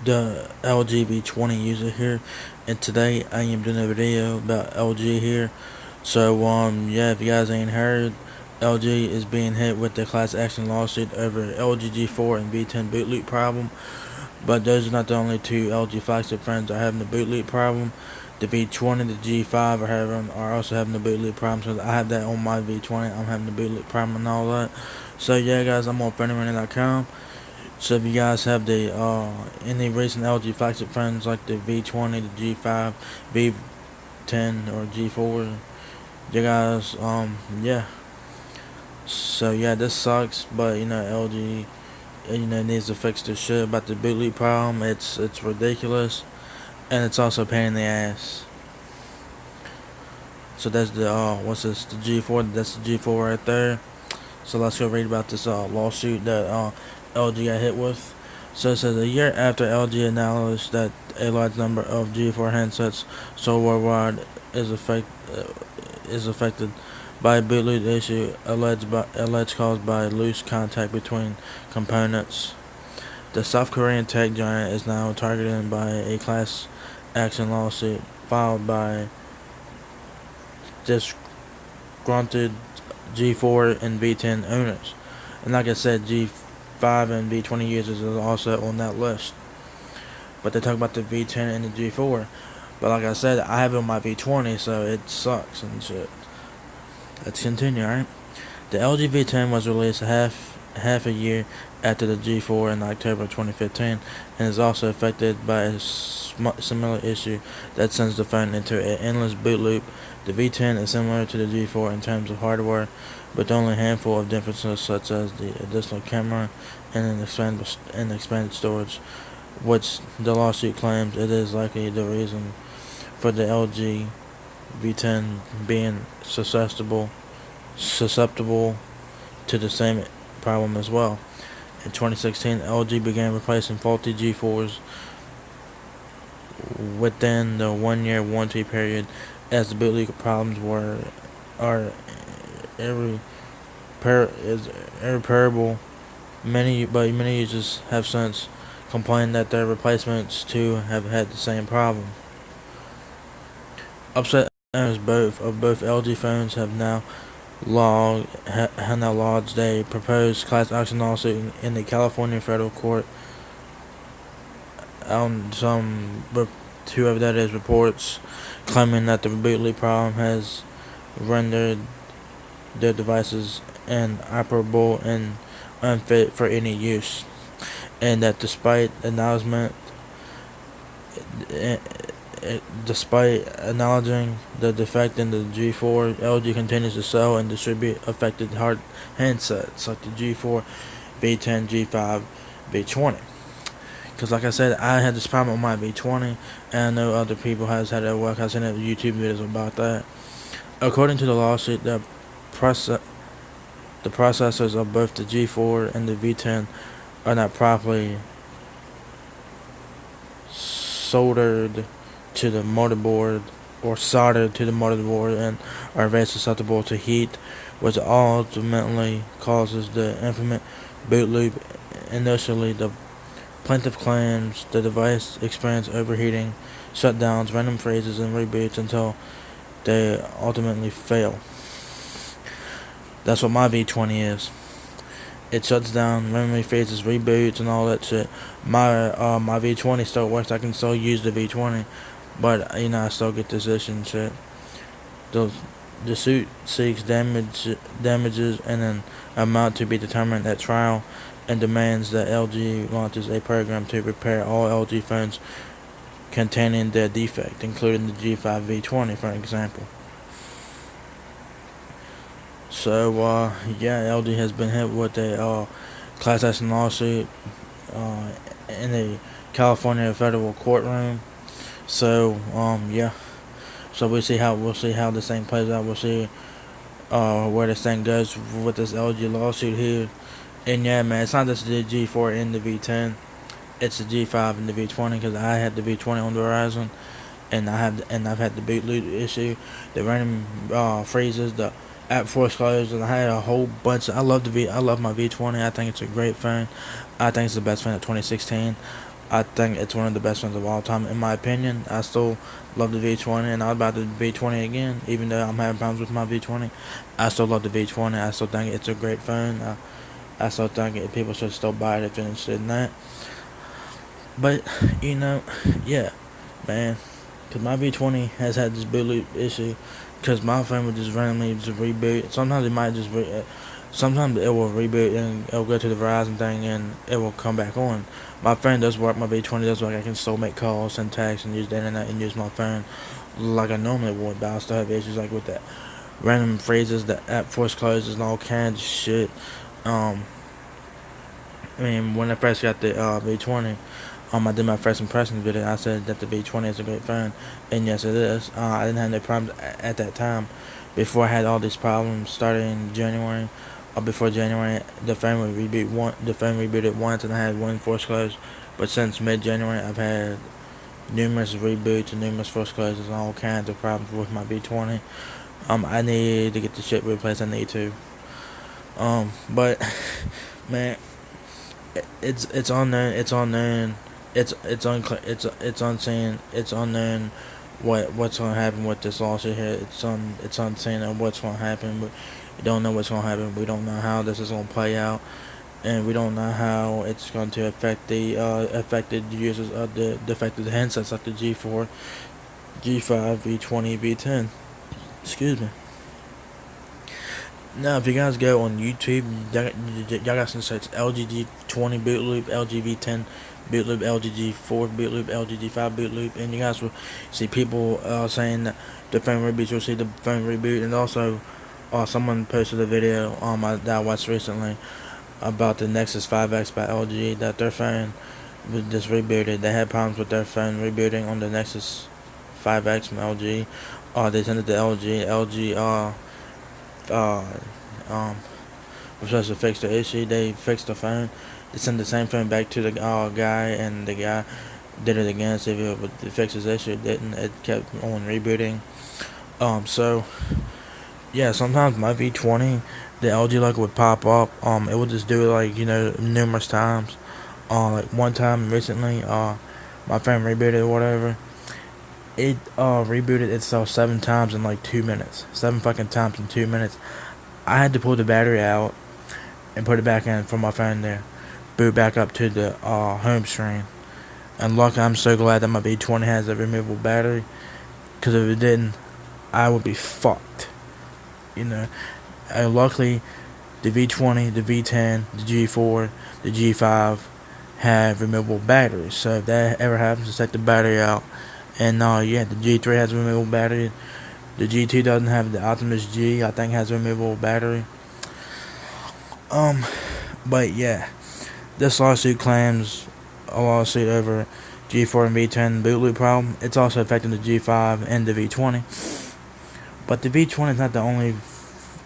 the LG V20 user here, and today I am doing a video about LG here. So yeah, if you guys ain't heard, LG is being hit with the class action lawsuit over LG G4 and V10 boot loop problem. But those are not the only two LG flagship phones that are having the boot loop problem. The V20, the G5 are also having the boot loop problem. So I have that on my V20. I'm having the boot loop problem and all that. So yeah, guys, I'm on PhoneRunner.com. So if you guys have the any recent LG flagship phones like the V20, the G5, V10, or G4, you guys yeah. So yeah, this sucks, but LG needs to fix this shit about the boot loop problem. It's ridiculous, and it's also a pain in the ass. So that's the what's this, the G4? That's the G4 right there. So let's go read about this lawsuit that LG got hit with. So it says a year after LG acknowledged that a large number of G4 handsets sold worldwide is affected by a bootloop issue alleged caused by loose contact between components. The South Korean tech giant is now targeted by a class action lawsuit filed by disgruntled G4 and V10 owners. And like I said, G5 and V20 users are also on that list. But they talk about the V10 and the G4. But like I said, I have it on my V20, so it sucks and shit. Let's continue, alright? The LG V10 was released half a year after the G4 in October 2015 and is also affected by a similar issue that sends the phone into an endless boot loop. The V10 is similar to the G4 in terms of hardware, but only a handful of differences such as the additional camera and an expanded storage, which the lawsuit claims it is likely the reason for the LG V10 being susceptible to the same problem as well. In 2016, LG began replacing faulty G4s within the 1-year warranty period, as the boot leak problems are irreparable. Many users have since complained that their replacements too have had the same problem. Upset owners of both LG phones have now lodged a proposed class action lawsuit in the California federal court. Whoever that is, reports claiming that the boot loop problem has rendered their devices inoperable and unfit for any use, and that despite acknowledging the defect in the G4, LG continues to sell and distribute affected hard handsets like the G4, V10, G5, V20. Because like I said, I had this problem on my V20, and I know other people has had it at work. I've seen YouTube videos about that. According to the lawsuit, the processors of both the G4 and the V10 are not properly soldered to the motherboard or soldered to the motherboard and are very susceptible to heat, which ultimately causes the infamous boot loop. Initially, the plaintiff claims the device experienced overheating, shutdowns, random freezes, and reboots until they ultimately fail. That's what my V20 is. It shuts down, randomly freezes, reboots, and all that shit. My V20 still works. I can still use the V20, but I still get this issue and shit. The suit seeks damages and an amount to be determined at trial, and demands that LG launches a program to repair all LG phones containing their defect, including the G5 V20, for example. So yeah, LG has been hit with a class action lawsuit in a California federal courtroom. So yeah, so we'll see how this thing plays out. We'll see where this thing goes with this LG lawsuit here. And yeah, man, it's not just the G4 and the V10, it's the G5 and the V20, because I had the V20 on the Verizon, and I've had the boot loop issue, the random freezes, the app force closed, and I had a whole bunch. I love my V20. I think it's a great phone. I think it's the best phone of 2016. I think it's one of the best phones of all time, in my opinion. I still love the V20, and I'll buy the V20 again, even though I'm having problems with my V20. I still love the V20. I still think it's a great phone. I still think people should still buy it if they're interested in that. But, you know, yeah, man. Because my V20 has had this bootloop issue. Because my phone would just randomly just reboot. Sometimes it might just sometimes it will reboot and it'll go to the Verizon thing and it will come back on. My phone does work. My V20 does work. I can still make calls, send texts, and use the internet and use my phone like I normally would. But I still have issues like with that random phrases, the app force closes, and all kinds of shit. Um, I mean, when I first got the V20, I did my first impressions video. I said that the V20 is a great phone, and yes, it is. I didn't have no problems at that time. Before I had all these problems, starting in January, or before January, the phone would reboot the phone rebooted once, and I had one force close. But since mid-January, I've had numerous reboots and numerous force closes and all kinds of problems with my V20. I need to get the shit replaced. I need to. But man, it's unknown. It's unknown. It's unseen. It's unknown what's gonna happen with this lawsuit here. It's unseen of what's gonna happen. We don't know what's gonna happen. We don't know how this is gonna play out, and we don't know how it's going to affect the affected users of the affected handsets like the G4, G5, V20, V10. Excuse me. Now, if you guys go on YouTube, y'all got some sites: LG G20 Bootloop, LG V10 Bootloop, LG G4 Bootloop, LG G5 Bootloop, and you guys will see people saying that the phone reboots. You'll see the phone reboot, and also someone posted a video that I watched recently about the Nexus 5X by LG, that their phone was just rebooted. They had problems with their phone rebooting on the Nexus 5X from LG. They sent it to LG. LG uh, um, was supposed to fix the issue. They fixed the phone. They sent the same phone back to the guy, and the guy did it again, see if it would fix his issue. It didn't. It kept on rebooting. So yeah, sometimes my V20, the LG logo would pop up. It would just do it like numerous times. Like one time recently, my phone rebooted or whatever. It rebooted itself 7 times in like 2 minutes. 7 fucking times in 2 minutes. I had to pull the battery out and put it back in for my phone there. Boot back up to the home screen. And luckily, I'm so glad that my V20 has a removable battery. Because if it didn't, I would be fucked. Luckily, the V20, the V10, the G4, the G5 have removable batteries. So if that ever happens, just take the battery out. And yeah, the G3 has a removable battery. The G2 doesn't have. The Optimus G, I think, has a removable battery. But yeah, this lawsuit claims a lawsuit over G4 and V10 boot loop problem. It's also affecting the G5 and the V20. But the V20 is not the only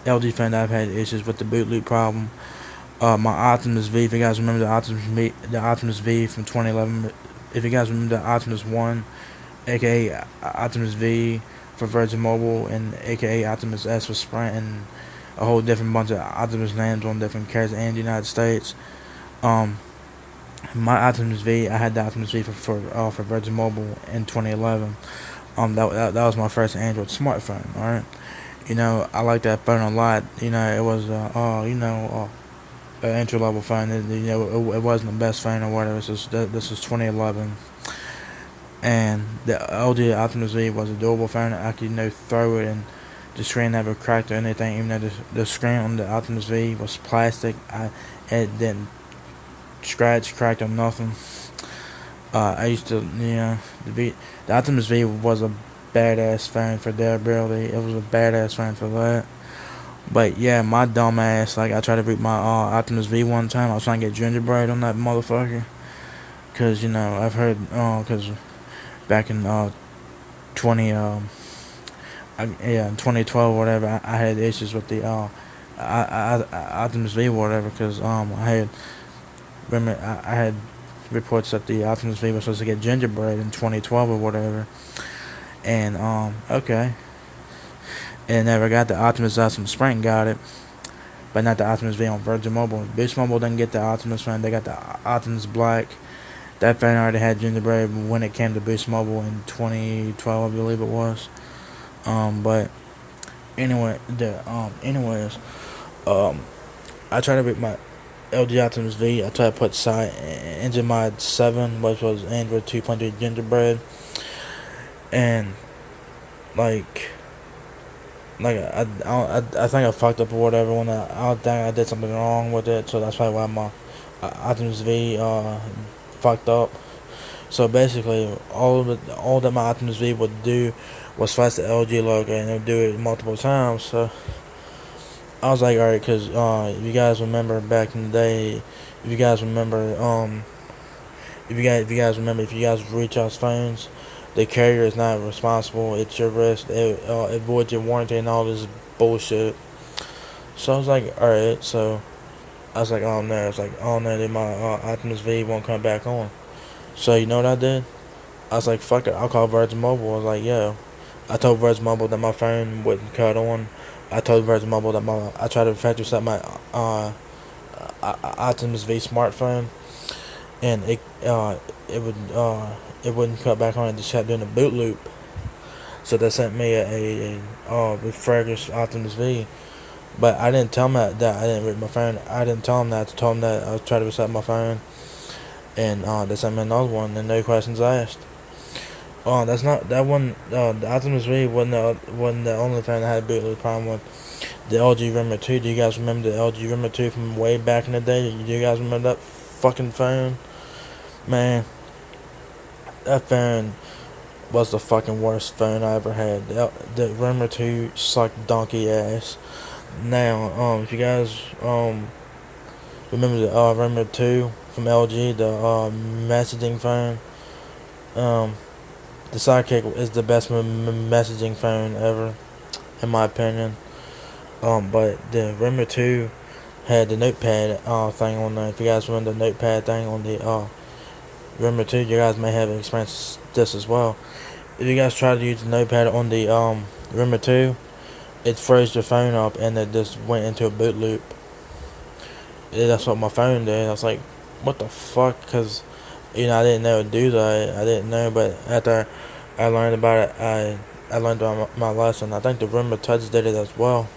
LG phone that I've had issues with the boot loop problem. My Optimus V, if you guys remember the Optimus V from 2011, if you guys remember the Optimus 1, aka Optimus V for Virgin Mobile, and aka Optimus S for Sprint, and a whole different bunch of Optimus names on different carriers in the United States. My Optimus V, I had the Optimus V for Virgin Mobile in 2011. That was my first Android smartphone. All right, I liked that phone a lot. It was an entry level phone. It wasn't the best phone or whatever. This was 2011. And the LG Optimus V was a durable phone. I could throw it, and the screen never cracked or anything. Even though the screen on the Optimus V was plastic, it didn't scratch, crack, or nothing. I used to, the Optimus V was a badass phone for durability. It was a badass phone for that. But yeah, my dumb ass, like, I tried to boot my Optimus V one time. I was trying to get gingerbread on that motherfucker. Cause I've heard, cause back in 2012 or whatever, I had issues with the Optimus V or whatever, because I had reports that the Optimus V was supposed to get gingerbread in 2012 or whatever, and okay, and never got the Optimus. Sprint got it, but not the Optimus V on Virgin Mobile. Boost Mobile didn't get the Optimus phone. They got the Optimus Black, That phone already had gingerbread when it came to Boost Mobile in 2012, I believe it was. But anyways, um, I tried to read my LG Optimus V. I tried to put Engine Mod 7, which was Android 2.3 gingerbread, and like I think I fucked up or whatever when I think I did something wrong with it, so that's probably why my Optimus V fucked up. So basically, all that my Optimus V would do was flash the LG logo, and it would do it multiple times. So I was like, alright, because if you guys remember back in the day, if you guys remember, if you guys recharge phones, the carrier is not responsible. It's your risk. It voids your warranty and all this bullshit. So I was like, alright. So I was like, oh no. It's like, oh no, then my Optimus V won't come back on. So you know what I did? I was like, fuck it. I'll call Virgin Mobile. I was like, yo. I told Virgin Mobile that my phone wouldn't cut on. I told Virgin Mobile that I tried to factory set my Optimus V smartphone, and it wouldn't cut back on. It just kept doing a boot loop. So they sent me a refurbished Optimus V. But I didn't tell them that I didn't rip my phone. I didn't tell them that. I told them that I was trying to reset my phone, and they sent me another one, and no questions asked. That's not that one. The Optimus V wasn't the only phone that had a boot loop problem with. The LG Rimmer 2. Do you guys remember the LG Rimmer 2 from way back in the day? Do you guys remember that fucking phone? Man, that phone was the fucking worst phone I ever had. The Rimmer 2 sucked donkey ass. Now, if you guys remember the Rimmer 2 from LG, the messaging phone, the Sidekick is the best messaging phone ever, in my opinion. But the Rimmer 2 had the notepad thing on there. If you guys remember the notepad thing on the Rimmer 2, you guys may have experienced this as well. If you guys try to use the notepad on the Rimmer 2, it froze your phone up and it just went into a boot loop. Yeah, that's what my phone did. I was like, what the fuck? Because, I didn't know it would do that. I didn't know, but after I learned about it, I learned about my lesson. I think the Rimmer Touch did it as well.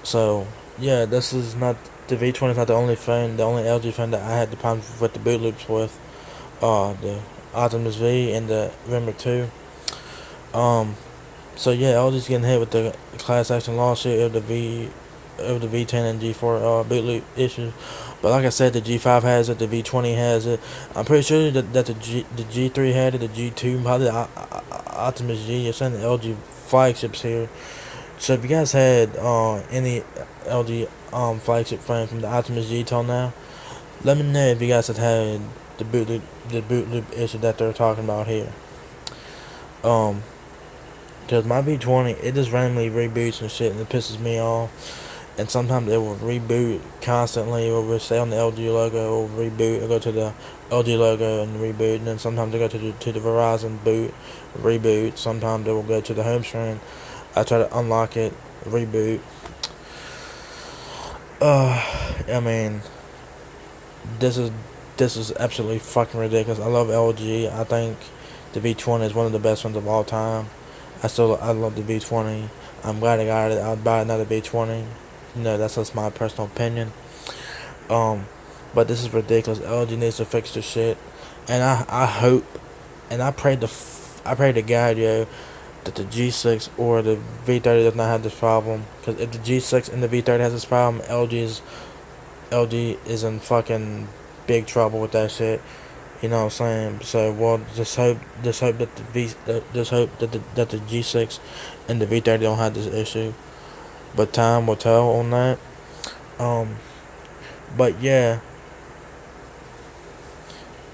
So, yeah, this is not, the V20 is not the only LG phone that I had the problems with the boot loops with. The Optimus V and the Rimmer 2. So yeah, LG's getting hit with the class action lawsuit of the V10 and G4 boot loop issues. But like I said, the G5 has it, the V20 has it. I'm pretty sure that the G3 had it, the G2, probably the Optimus G. You're saying the LG flagships here. So if you guys had any LG flagship phone from the Optimus G till now, let me know if you guys had the boot loop issue that they're talking about here. Because my V20, it just randomly reboots and shit, and it pisses me off. And sometimes it will reboot constantly. It will stay on the LG logo, it will reboot, it'll go to the LG logo and reboot, and then sometimes it will go to the Verizon boot, reboot. Sometimes it will go to the home screen. I try to unlock it, reboot. I mean, this is absolutely fucking ridiculous. I love LG. I think the V20 is one of the best ones of all time. I love the V20. I'm glad I got it. I'll buy another V20. That's just my personal opinion. But this is ridiculous. LG needs to fix this shit. And I hope, and I pray to God, yo, that the G6 or the V30 does not have this problem. Because if the G6 and the V30 has this problem, LG is in fucking big trouble with that shit. You know what I'm saying? So, well, just hope that the G6 and the V30 don't have this issue. But time will tell on that. But yeah,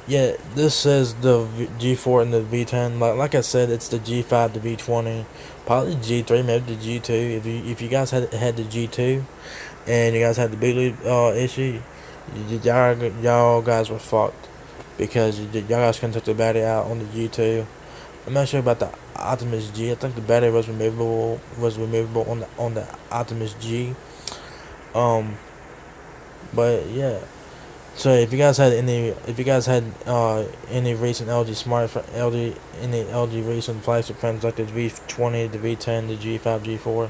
this says the G4 and the V10. Like I said, it's the G5, the V20, probably G3, maybe the G2. If you guys had the G2, and you guys had the boot loop issue, y'all guys were fucked. Because y'all guys couldn't take the battery out on the G2. I'm not sure about the Optimus G. I think the battery was removable on the Optimus G. But yeah, So if you guys had any recent any LG recent flagship phones like the V20, the V10, the G5, G4,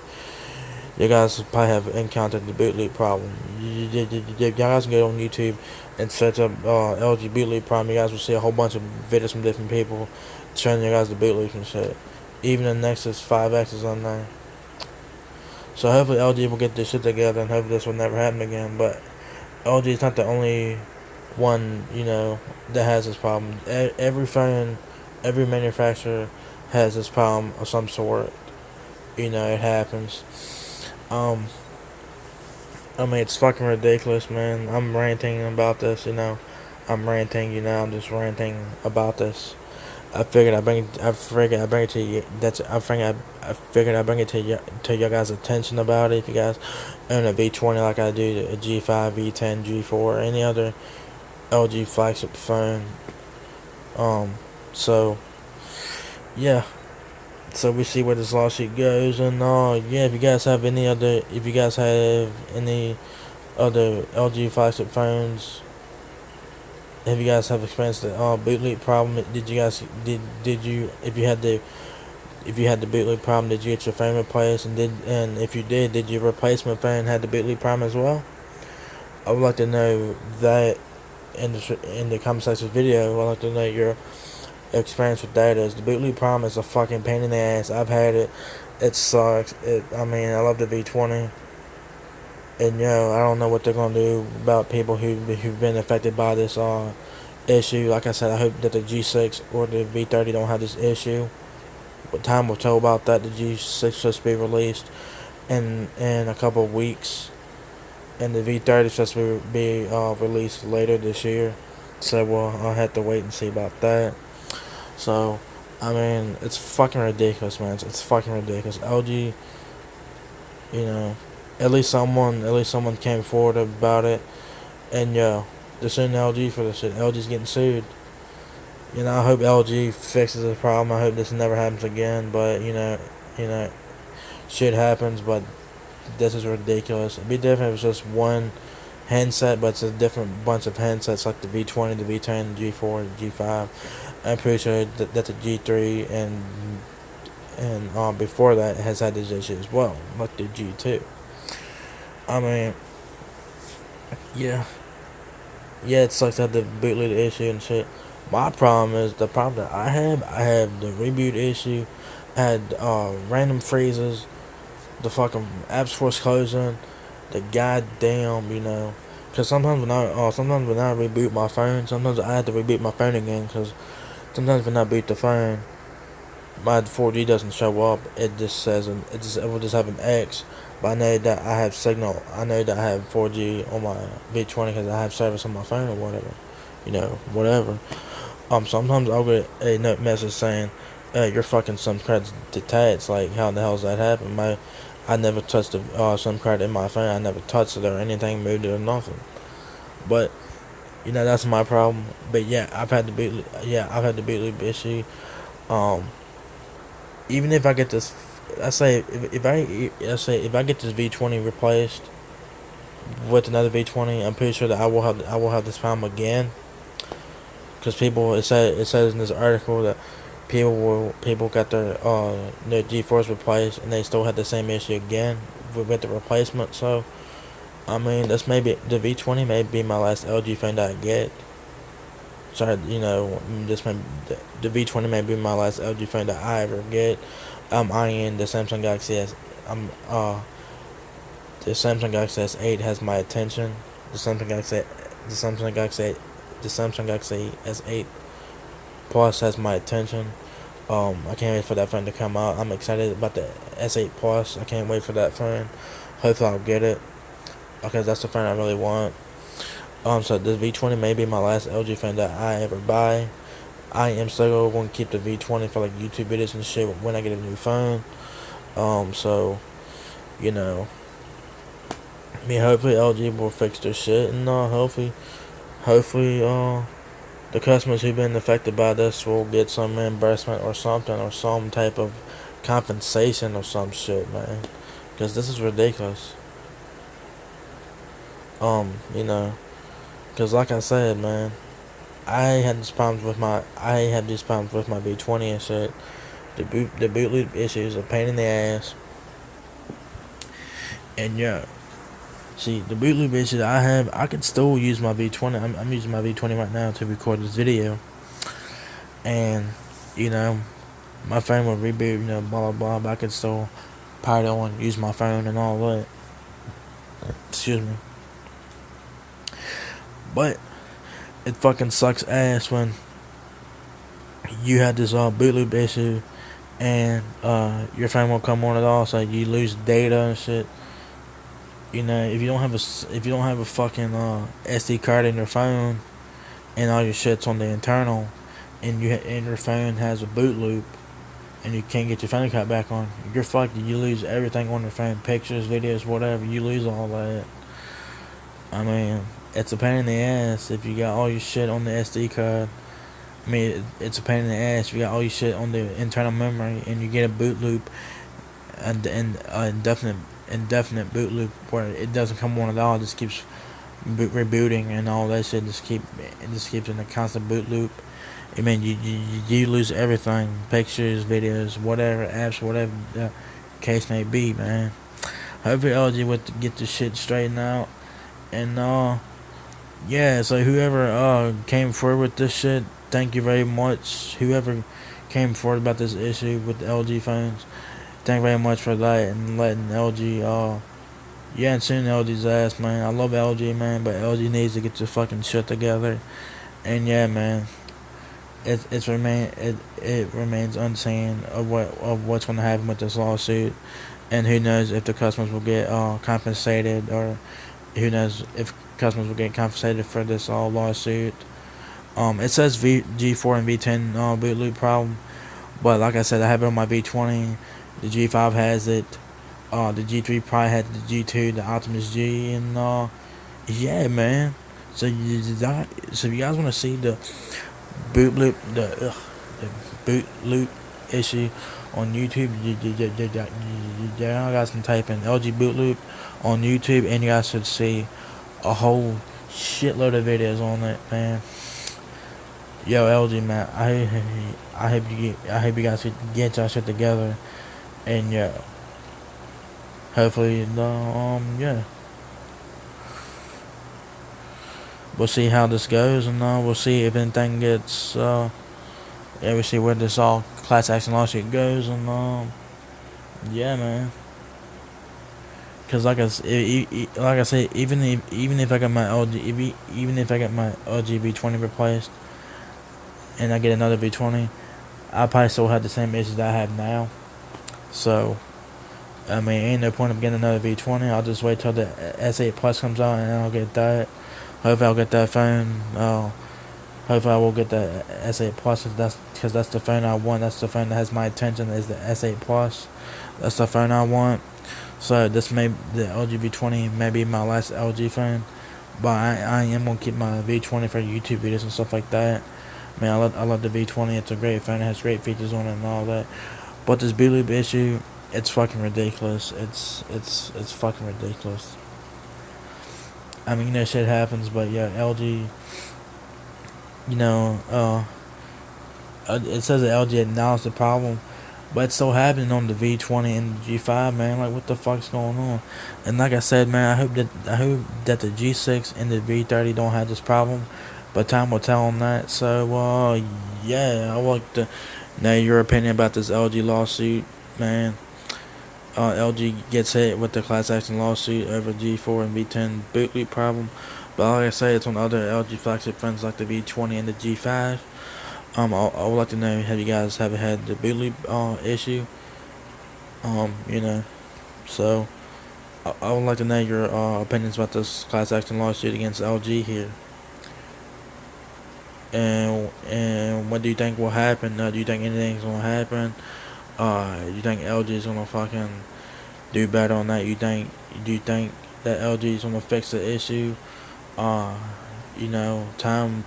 you guys probably have encountered the bootloop problem. You guys can go on YouTube and search up LG bootloop problem. You guys will see a whole bunch of videos from different people showing you guys the bootloop and shit. Even the Nexus 5X is on there. So hopefully LG will get this shit together and hopefully this will never happen again. But LG is not the only one, that has this problem. Every phone, every manufacturer has this problem of some sort. It happens. Um, I mean, it's fucking ridiculous, man. I'm ranting about this, I'm ranting, I'm just ranting about this. I figured I bring it to you. I figured I bring it to your guys' attention about it. If you guys own a V20 like I do, a G5, V10, G4, or any other LG flagship phone. Um, so yeah. So we see where this lawsuit goes, and yeah. If you guys have any other LG flagship phones, if you guys have experienced the boot leak problem, did you if you had the boot leak problem, did you get your phone replaced, and if you did your replacement phone had the boot leak problem as well? I would like to know that in the comment section video. I'd like to know your experience with that is. The boot leak problem is a fucking pain in the ass. I've had it. It sucks. I mean, I love the V20. And I don't know what they're gonna do about people who've been affected by this issue. Like I said, I hope that the G6 or the V30 don't have this issue. But time will tell about that. The G6 is supposed to be released in a couple of weeks, and the V30 is supposed to be released later this year. So I'll have to wait and see about that. So, I mean, it's fucking ridiculous, man. It's fucking ridiculous. LG, you know, at least someone came forward about it, and they're suing LG for this shit. LG's getting sued. I hope LG fixes the problem. I hope this never happens again. But you know, shit happens. But this is ridiculous. It'd be different if it was just one handset, but it's a different bunch of handsets like the V20, the V10, the G4, the G5. I'm pretty sure that the G3 and before that has had this issue as well, like the G2. I mean, yeah, it sucks to have the bootleg issue and shit. My problem is the problem that I have. I have the reboot issue. I had random freezes, the fucking apps force closing, the goddamn, because sometimes when I reboot my phone, sometimes I have to reboot my phone again, because sometimes when I boot the phone, my 4G doesn't show up. It will just have an X. But I know that I have signal. I know that I have 4G on my V20 because I have service on my phone or whatever. Whatever. Sometimes I'll get a note message saying, "Your fucking SIM card's detached." Like, how the hell does that happen? I never touched the SIM card in my phone. I never touched it or anything, moved it or nothing. But that's my problem. But yeah, I've had the boot loop issue. Um, Even if I get this, if I get this V20 replaced with another V20, I'm pretty sure that I will have this problem again. Because it says in this article that people got their G4s replaced and they still had the same issue again with the replacement. So I mean, the V20 may be my last LG phone that I get. So the V20 may be my last LG phone that I ever get. I'm eyeing the Samsung Galaxy S. The Samsung Galaxy S8 has my attention. The Samsung Galaxy, the Samsung Galaxy, the Samsung Galaxy S8 Plus has my attention. I can't wait for that phone to come out. I'm excited about the S8 Plus. I can't wait for that phone. Hopefully I'll get it, because that's the phone I really want. So the V20 may be my last LG phone that I ever buy. I am still going to keep the V20 for like YouTube videos and shit when I get a new phone. So hopefully LG will fix their shit, and hopefully the customers who've been affected by this will get some reimbursement or something, or some type of compensation or some shit, man. Because this is ridiculous. Because Cause like I said, man, I had these problems with my V20 and shit. The boot loop issue is a pain in the ass, and yeah. See, the boot loop issue that I have, I can still use my V20. I'm using my V20 right now to record this video, and you know, my phone will reboot, you know, blah blah blah. But I can still power it on, use my phone and all that. Excuse me. But it fucking sucks ass when you had this boot loop issue and your phone won't come on at all, so you lose data and shit. You know, if you don't have a fucking SD card in your phone and all your shit's on the internal, and and your phone has a boot loop, and you can't get your phone cut back on, you're fucked. You lose everything on your phone, pictures, videos, whatever. You lose all that. I mean, it's a pain in the ass if you got all your shit on the SD card. I mean, it's a pain in the ass if you got all your shit on the internal memory and you get a boot loop and indefinite boot loop where it doesn't come on at all. It just keeps rebooting and all that shit. It just keeps in a constant boot loop. I mean, you lose everything, pictures, videos, whatever, apps, whatever the case may be, man. Hopefully LG would get this shit straightened out. And yeah, so whoever came forward with this shit, thank you very much. Whoever came forward about this issue with the LG phones, thank you very much for that and letting LG yeah, and soon LG's ass, man. I love LG, man, but LG needs to get your fucking shit together. And yeah, man, it remains unseen of what's gonna happen with this lawsuit, and who knows if the customers will get compensated, or who knows if customers will get compensated for this lawsuit. It says G4 and V10 boot loop problem, but like I said, I have it on my V20. The G5 has it. The G3 probably had the G2, the Optimus G, and yeah, man. So if you guys want to see the boot loop, the boot loop issue on YouTube, you guys can type in LG boot loop on YouTube, and you guys should see a whole shitload of videos on it, man. Yo, LG, man, I hope you guys get your shit together, and yeah, hopefully yeah, we'll see how this goes, and we'll see if anything gets yeah, we'll see where this class action lawsuit goes, and yeah, man. Cause like I said, even if I got my even if I get my LG V20 replaced, and I get another V20, I probably still have the same issues that I have now. So, I mean, ain't no point of getting another V20. I'll just wait till the S8 Plus comes out, and I'll get that. Hopefully I'll get that phone. Hopefully I will get the S8 Plus, because that's the phone I want. That's the phone that has my attention, is the S8 Plus. That's the phone I want. So the LG V20 may be my last LG phone, but I am gonna keep my V20 for YouTube videos and stuff like that. Man, I love the V20. It's a great phone. It has great features on it and all that. But this boot loop issue, it's fucking ridiculous. It's fucking ridiculous. I mean, you know, shit happens, but yeah, LG, you know, it says that LG acknowledged the problem, but it's still happening on the V20 and the G5, man. Like, what the fuck's going on? And like I said, man, I hope that the G6 and the V30 don't have this problem, but time will tell on that. So, yeah, I would like to know your opinion about this LG lawsuit, man. LG gets hit with the class action lawsuit over G4 and V10 boot loop problem, but like I say, it's on other LG flagship phones like the V20 and the G5. I would like to know, have you guys ever had the boot loop issue? You know, so I would like to know your opinions about this class action lawsuit against LG here. And what do you think will happen? Do you think anything's gonna happen? You think LG is gonna fucking do better on that? Do you think that LG is gonna fix the issue? You know, time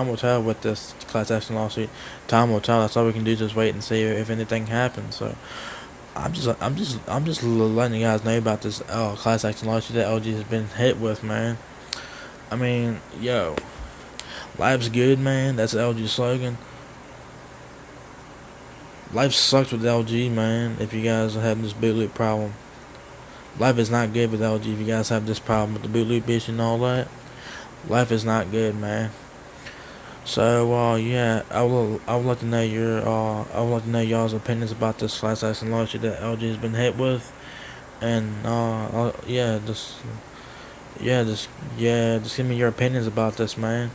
will tell with this class action lawsuit. Time will tell. That's all we can do. Just wait and see if anything happens. So I'm just letting you guys know about this class action lawsuit that LG has been hit with, man. I mean, yo, life's good, man. That's the LG slogan. Life sucks with LG, man. If you guys are having this bootloop problem, life is not good with LG. If you guys have this problem with the bootloop issue and all that, life is not good, man. So, yeah, I would like to know I would like to know y'all's opinions about this class action lawsuit that LG has been hit with, and yeah, just just give me your opinions about this, man.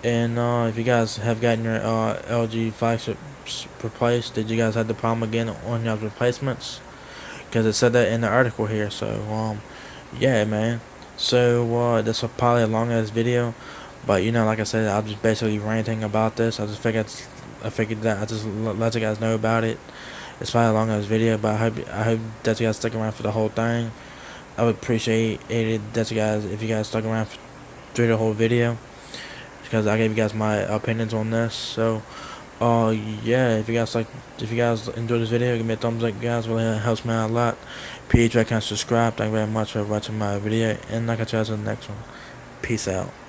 And if you guys have gotten your LG flagships replaced, did you guys have the problem again on your replacements? Because it said that in the article here. So yeah, man. So that's probably a long ass video, but like I said, I'm just basically ranting about this. I figured that I just let you guys know about it. It's probably a long ass video, but I hope that you guys stick around for the whole thing. I would appreciate it that you guys if you guys stuck around through the whole video, because I gave you guys my opinions on this. So yeah, if you guys enjoyed this video, give me a thumbs up, guys. Really helps me out a lot. Please like and subscribe. Thank you very much for watching my video, and I'll catch you guys in the next one. Peace out.